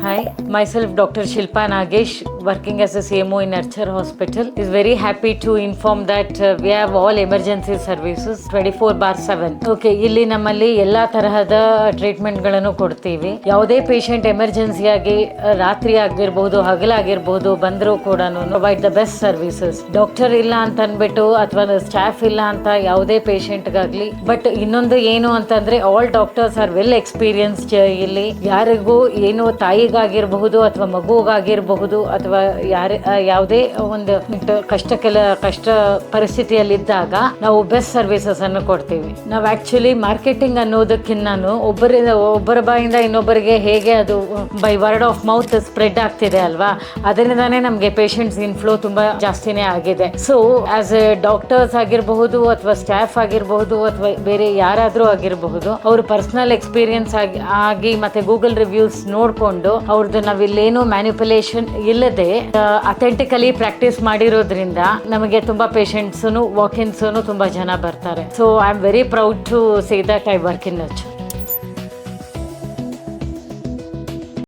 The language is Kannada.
Hi, myself Dr. Shilpa Nagesh, working as a CMO in Archer Hospital. Is very happy to inform that we have all emergency services 24/7. Okay, ಇಲ್ಲಿ ನಮ್ಮಲ್ಲಿ ಎಲ್ಲಾ ತರಹದ ಟ್ರೀಟ್ಮೆಂಟ್ಗಳನ್ನು ಕೊಡ್ತೀವಿ. ಯಾವುದೇ ಪೇಷಂಟ್ ಎಮರ್ಜೆನ್ಸಿ ಆಗಿ ರಾತ್ರಿ ಆಗಿರಬಹುದು ಹಗಲಾಗಿರಬಹುದು ಬಂದರೂ ಕೂಡ provide the best services. Doctor ಇಲ್ಲ ಅಂತ ಅಂದ್ಬಿಟ್ಟು ಅಥವಾ ಸ್ಟಾಫ್ ಇಲ್ಲ ಅಂತ ಯಾವುದೇ ಪೇಷಂಟ್ಗಾಗಲಿ. ಬಟ್ ಇನ್ನೊಂದು ಏನು ಅಂತಂದ್ರೆ all doctors R well experienced. ಇಲ್ಲಿ ಯಾರಿಗೂ ಏನು ತಾಯಿಗಾಗಿರಬಹುದು ಅಥವಾ ಮಗುಗಾಗಿರಬಹುದು ಅಥವಾ ಯಾವುದೇ ಒಂದು ಕಷ್ಟ ಪರಿಸ್ಥಿತಿಯಲ್ಲಿದ್ದಾಗ ನಾವು ಬೆಸ್ಟ್ ಸರ್ವಿಸಸ್ ಅನ್ನು ಕೊಡ್ತೀವಿ. ನಾವು ಆಕ್ಚುಲಿ ಮಾರ್ಕೆಟಿಂಗ್ ಅನ್ನೋದಕ್ಕಿಂತ ಒಬ್ಬರ ಬಾಯಿಂದ ಇನ್ನೊಬ್ಬರಿಗೆ ಹೇಗೆ ಅದು by word of mouth spread ಆಗ್ತಿದೆ ಅಲ್ವಾ, ಅದರಿಂದಾನೇ ನಮಗೆ ಪೇಷಂಟ್ಸ್ ಇನ್ಫ್ಲೋ ತುಂಬಾ ಜಾಸ್ತಿನೇ ಆಗಿದೆ. ಸೊ ಆಸ್ ಎ ಡಾಕ್ಟರ್ಸ್ ಆಗಿರಬಹುದು ಅಥವಾ ಸ್ಟಾಫ್ ಆಗಿರಬಹುದು ಅಥವಾ ಬೇರೆ ಯಾರಾದರೂ ಆಗಿರಬಹುದು, ಅವ್ರ ಪರ್ಸನಲ್ ಎಕ್ಸ್ಪೀರಿಯನ್ಸ್ ಆಗಿ ಮತ್ತೆ ಗೂಗಲ್ ರಿವ್ಯೂಸ್ ನೋಡ್ಕೊಂಡು ಅವ್ರದ್ದು ನಾವಿಲ್ಲೇನು ಮ್ಯಾನಿಪುಲೇಷನ್ ಇಲ್ಲದೆ ಅಥೆಂಟಿಕಲಿ ಪ್ರಾಕ್ಟೀಸ್ ಮಾಡಿರೋದ್ರಿಂದ ನಮಗೆ ತುಂಬಾ ಪೇಷಂಟ್ಸ್ ವಾಕ್ ಇನ್ಸ್ ತುಂಬಾ ಜನ ಬರ್ತಾರೆ. So I am very proud to say that I work in nurture.